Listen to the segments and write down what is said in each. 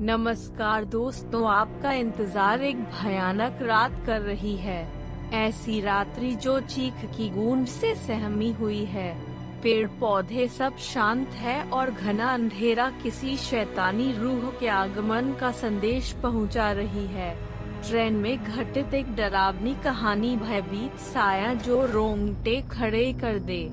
नमस्कार दोस्तों, आपका इंतजार एक भयानक रात कर रही है। ऐसी रात्रि जो चीख की गूंज से सहमी हुई है। पेड़ पौधे सब शांत है और घना अंधेरा किसी शैतानी रूह के आगमन का संदेश पहुंचा रही है। ट्रेन में घटित एक डरावनी कहानी, भयभीत साया जो रोंगटे खड़े कर दे।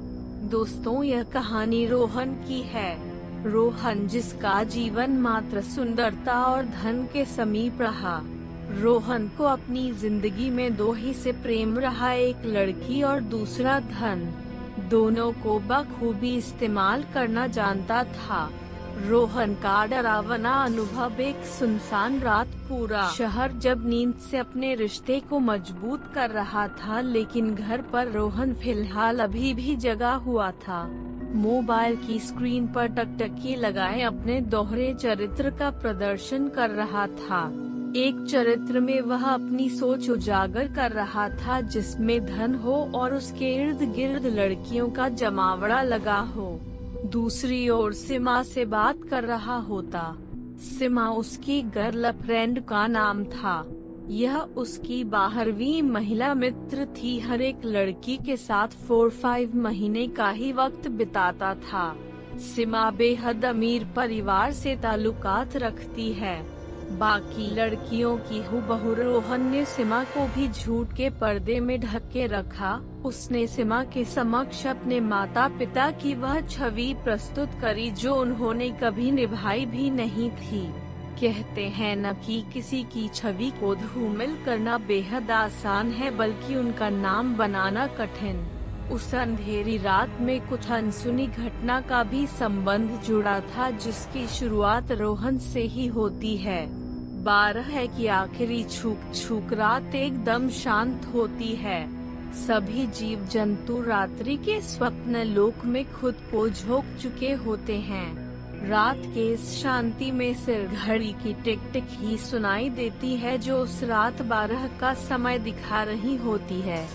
दोस्तों, यह कहानी रोहन की है। रोहन, जिसका जीवन मात्र सुंदरता और धन के समीप रहा। रोहन को अपनी जिंदगी में दो ही से प्रेम रहा, एक लड़की और दूसरा धन। दोनों को बखूबी इस्तेमाल करना जानता था। रोहन का डरावना अनुभव एक सुनसान रात, पूरा शहर जब नींद से अपने रिश्ते को मजबूत कर रहा था, लेकिन घर पर रोहन फिलहाल अभी भी जगा हुआ था। मोबाइल की स्क्रीन पर टकटकी लगाए अपने दोहरे चरित्र का प्रदर्शन कर रहा था। एक चरित्र में वह अपनी सोच उजागर कर रहा था, जिसमें धन हो और उसके इर्द गिर्द लड़कियों का जमावड़ा लगा हो। दूसरी ओर सीमा से बात कर रहा होता। सीमा उसकी गर्लफ्रेंड का नाम था। यह उसकी 12वीं महिला मित्र थी। हर एक लड़की के साथ 4-5 महीने का ही वक्त बिताता था। सीमा बेहद अमीर परिवार से ताल्लुकात रखती है। बाकी लड़कियों की हूबहू रोहन ने सीमा को भी झूठ के पर्दे में ढक के रखा। उसने सीमा के समक्ष अपने माता पिता की वह छवि प्रस्तुत करी जो उन्होंने कभी निभाई भी नहीं थी। कहते हैं न कि किसी की छवि को धूमिल करना बेहद आसान है, बल्कि उनका नाम बनाना कठिन। उस अंधेरी रात में कुछ अनसुनी घटना का भी संबंध जुड़ा था, जिसकी शुरुआत रोहन से ही होती है। 12 है कि आखिरी छूक रात एकदम शांत होती है। सभी जीव जंतु रात्रि के स्वप्न लोक में खुद को झोंक चुके होते हैं। रात के इस शांति में सिर्फ घड़ी की टिक टिक ही सुनाई देती है, जो उस रात 12 का समय दिखा रही होती है।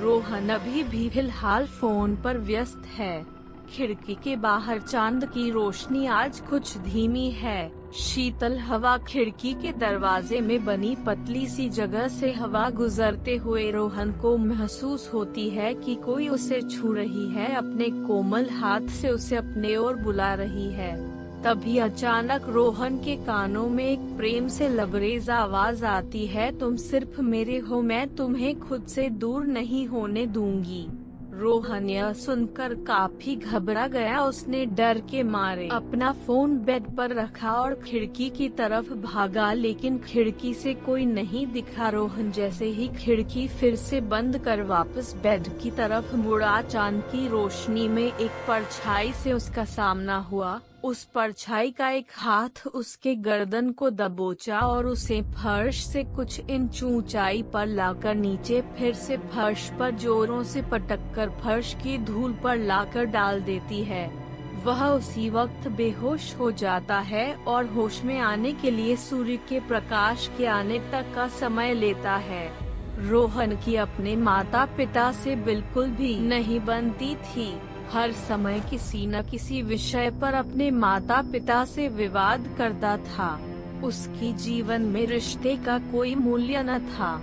रोहन अभी भी फिलहाल फोन पर व्यस्त है। खिड़की के बाहर चांद की रोशनी आज कुछ धीमी है। शीतल हवा खिड़की के दरवाजे में बनी पतली सी जगह से हवा गुजरते हुए रोहन को महसूस होती है कि कोई उसे छू रही है, अपने कोमल हाथ से उसे अपने ओर बुला रही है। तभी अचानक रोहन के कानों में एक प्रेम से लबरेज आवाज आती है, तुम सिर्फ मेरे हो, मैं तुम्हें खुद से दूर नहीं होने दूंगी। रोहन यह सुनकर काफी घबरा गया। उसने डर के मारे अपना फोन बेड पर रखा और खिड़की की तरफ भागा, लेकिन खिड़की से कोई नहीं दिखा। रोहन जैसे ही खिड़की फिर से बंद कर वापस बेड की तरफ मुड़ा, चांद की रोशनी में एक परछाई से उसका सामना हुआ। उस परछाई का एक हाथ उसके गर्दन को दबोचा और उसे फर्श से कुछ इंच ऊंचाई पर लाकर नीचे फिर से फर्श पर जोरों से पटककर फर्श की धूल पर लाकर डाल देती है। वह उसी वक्त बेहोश हो जाता है और होश में आने के लिए सूर्य के प्रकाश के आने तक का समय लेता है। रोहन की अपने माता पिता से बिल्कुल भी नहीं बनती थी। हर समय किसी न किसी विषय पर अपने माता पिता से विवाद करता था। उसकी जीवन में रिश्ते का कोई मूल्य न था।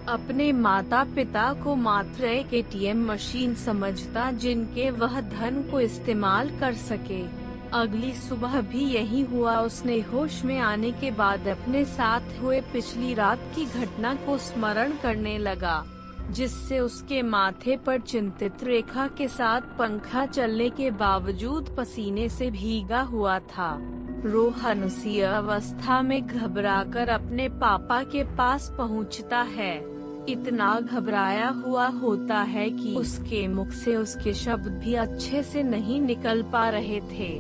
अपने माता पिता को मात्र एक एटीएम मशीन समझता, जिनके वह धन को इस्तेमाल कर सके। अगली सुबह भी यही हुआ। उसने होश में आने के बाद अपने साथ हुए पिछली रात की घटना को स्मरण करने लगा, जिससे उसके माथे पर चिंतित रेखा के साथ पंखा चलने के बावजूद पसीने से भीगा हुआ था। रोहन उसी अवस्था में घबराकर अपने पापा के पास पहुंचता है। इतना घबराया हुआ होता है कि उसके मुख से उसके शब्द भी अच्छे से नहीं निकल पा रहे थे।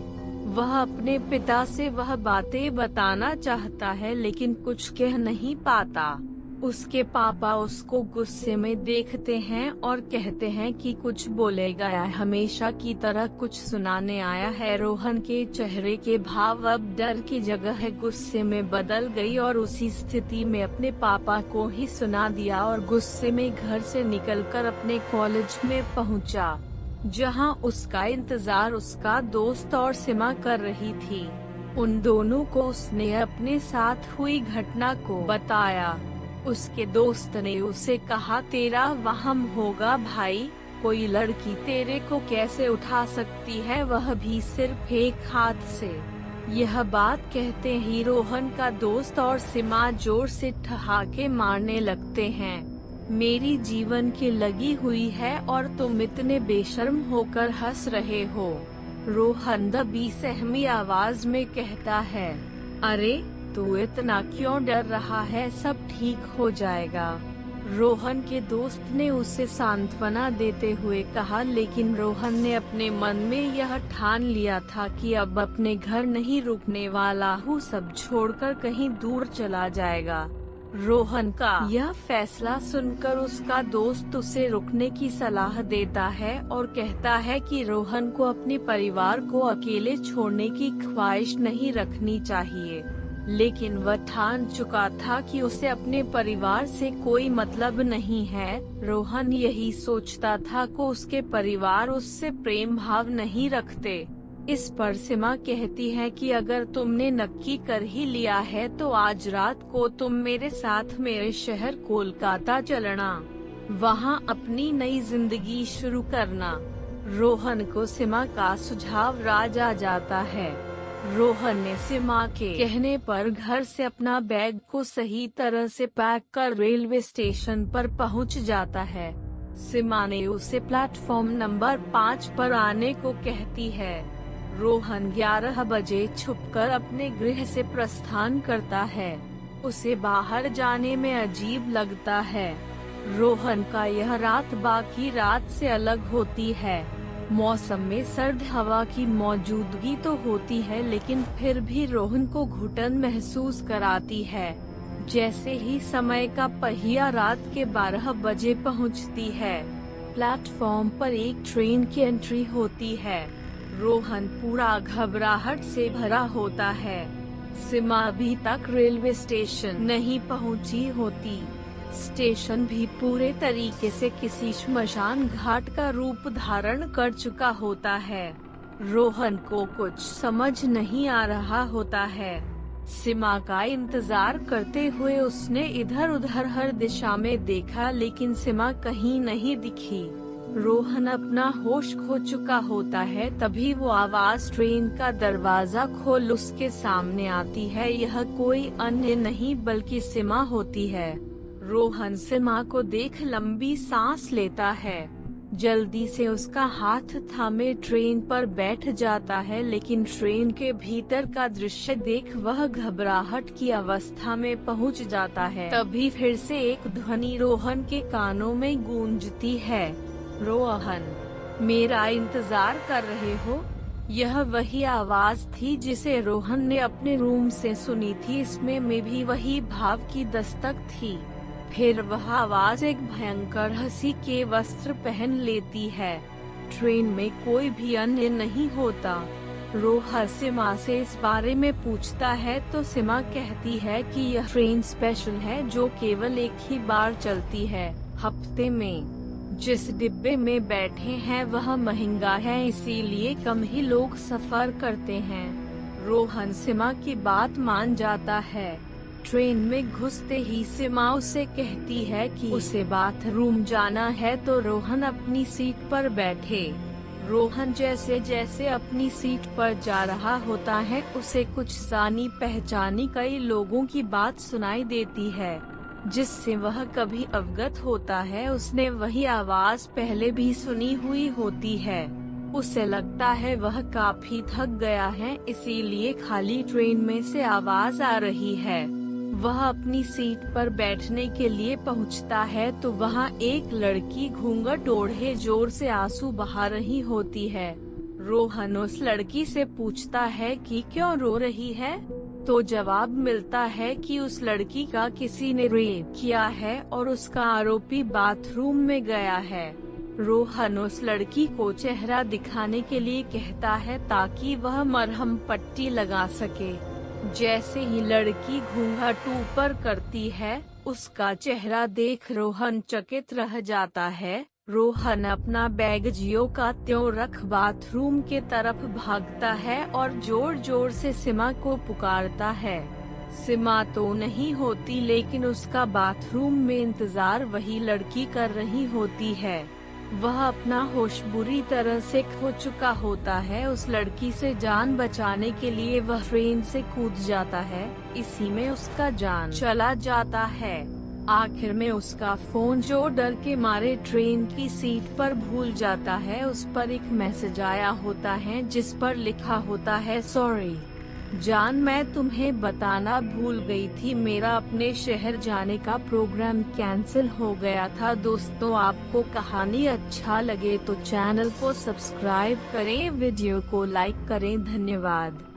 वह अपने पिता से वह बातें बताना चाहता है, लेकिन कुछ कह नहीं पाता। उसके पापा उसको गुस्से में देखते हैं और कहते हैं कि कुछ बोलेगा या हमेशा की तरह कुछ सुनाने आया है। रोहन के चेहरे के भाव अब डर की जगह गुस्से में बदल गई और उसी स्थिति में अपने पापा को ही सुना दिया और गुस्से में घर से निकलकर अपने कॉलेज में पहुंचा, जहां उसका इंतजार उसका दोस्त और सीमा कर रही थी। उन दोनों को उसने अपने साथ हुई घटना को बताया। उसके दोस्त ने उसे कहा, तेरा वहम होगा भाई, कोई लड़की तेरे को कैसे उठा सकती है, वह भी सिर्फ एक हाथ से। यह बात कहते ही रोहन का दोस्त और सीमा जोर से ठहाके मारने लगते हैं। मेरी जीवन की लगी हुई है और तुम इतने बेशर्म होकर हंस रहे हो। रोहन दबी सहमी आवाज में कहता है, अरे तू इतना क्यों डर रहा है, सब ठीक हो जाएगा। रोहन के दोस्त ने उसे सांत्वना देते हुए कहा, लेकिन रोहन ने अपने मन में यह ठान लिया था कि अब अपने घर नहीं रुकने वाला हूँ, सब छोड़कर कहीं दूर चला जाएगा। रोहन का यह फैसला सुनकर उसका दोस्त उसे रुकने की सलाह देता है और कहता है कि रोहन को अपने परिवार को अकेले छोड़ने की ख्वाहिश नहीं रखनी चाहिए, लेकिन वह ठान चुका था कि उसे अपने परिवार से कोई मतलब नहीं है। रोहन यही सोचता था कि उसके परिवार उससे प्रेम भाव नहीं रखते। इस पर सीमा कहती है कि अगर तुमने नक्की कर ही लिया है तो आज रात को तुम मेरे साथ मेरे शहर कोलकाता चलना, वहाँ अपनी नई जिंदगी शुरू करना। रोहन को सीमा का सुझाव राज आ जाता है। रोहन ने सीमा के कहने पर घर से अपना बैग को सही तरह से पैक कर रेलवे स्टेशन पर पहुंच जाता है। सीमा ने उसे प्लेटफॉर्म नंबर 5 पर आने को कहती है। रोहन 11 बजे छुपकर अपने गृह से प्रस्थान करता है। उसे बाहर जाने में अजीब लगता है। रोहन का यह रात बाकी रात से अलग होती है। मौसम में सर्द हवा की मौजूदगी तो होती है, लेकिन फिर भी रोहन को घुटन महसूस कराती है। जैसे ही समय का पहिया रात के 12 बजे पहुंचती है, प्लेटफॉर्म पर एक ट्रेन की एंट्री होती है। रोहन पूरा घबराहट से भरा होता है। सीमा अभी तक रेलवे स्टेशन नहीं पहुंची होती। स्टेशन भी पूरे तरीके से किसी श्मशान घाट का रूप धारण कर चुका होता है। रोहन को कुछ समझ नहीं आ रहा होता है। सीमा का इंतजार करते हुए उसने इधर उधर हर दिशा में देखा, लेकिन सीमा कहीं नहीं दिखी। रोहन अपना होश खो चुका होता है। तभी वो आवाज ट्रेन का दरवाजा खोल उसके सामने आती है। यह कोई अन्य नहीं बल्कि सीमा होती है। रोहन सीमा को देख लंबी सांस लेता है। जल्दी से उसका हाथ थामे ट्रेन पर बैठ जाता है, लेकिन ट्रेन के भीतर का दृश्य देख वह घबराहट की अवस्था में पहुंच जाता है। तभी फिर से एक ध्वनि रोहन के कानों में गूंजती है, रोहन, मेरा इंतजार कर रहे हो? यह वही आवाज थी जिसे रोहन ने अपने रूम से सुनी थी। इसमें भी वही भाव की दस्तक थी। फिर वह आवाज एक भयंकर हंसी के वस्त्र पहन लेती है। ट्रेन में कोई भी अन्य नहीं होता। रोहन सीमा से इस बारे में पूछता है तो सीमा कहती है कि यह ट्रेन स्पेशल है जो केवल एक ही बार चलती है हफ्ते में। जिस डिब्बे में बैठे हैं वह महंगा है, इसीलिए कम ही लोग सफर करते हैं। रोहन सीमा की बात मान जाता है। ट्रेन में घुसते ही सीमा उसे कहती है कि उसे बाथरूम जाना है तो रोहन अपनी सीट पर बैठे। रोहन जैसे जैसे अपनी सीट पर जा रहा होता है उसे कुछ जानी पहचानी कई लोगों की बात सुनाई देती है, जिससे वह कभी अवगत होता है। उसने वही आवाज पहले भी सुनी हुई होती है। उसे लगता है वह काफी थक गया है, इसीलिए खाली ट्रेन में से आवाज आ रही है। वह अपनी सीट पर बैठने के लिए पहुंचता है तो वहां एक लड़की घूंघट ओढ़े जोर से आंसू बहा रही होती है। रोहन उस लड़की से पूछता है कि क्यों रो रही है, तो जवाब मिलता है कि उस लड़की का किसी ने रेप किया है और उसका आरोपी बाथरूम में गया है। रोहन उस लड़की को चेहरा दिखाने के लिए कहता है ताकि वह मरहम पट्टी लगा सके। जैसे ही लड़की घूंघट ऊपर करती है, उसका चेहरा देख रोहन चकित रह जाता है। रोहन अपना बैग जियो का त्यों रख बाथरूम के तरफ भागता है और जोर जोर से सीमा को पुकारता है। सीमा तो नहीं होती, लेकिन उसका बाथरूम में इंतजार वही लड़की कर रही होती है। वह अपना होश बुरी तरह से खो चुका होता है। उस लड़की से जान बचाने के लिए वह ट्रेन से कूद जाता है। इसी में उसका जान चला जाता है। आखिर में उसका फोन, जो डर के मारे ट्रेन की सीट पर भूल जाता है, उस पर एक मैसेज आया होता है जिस पर लिखा होता है, सॉरी जान, मैं तुम्हें बताना भूल गई थी, मेरा अपने शहर जाने का प्रोग्राम कैंसिल हो गया था। दोस्तों, आपको कहानी अच्छा लगे तो चैनल को सब्सक्राइब करें, वीडियो को लाइक करें। धन्यवाद।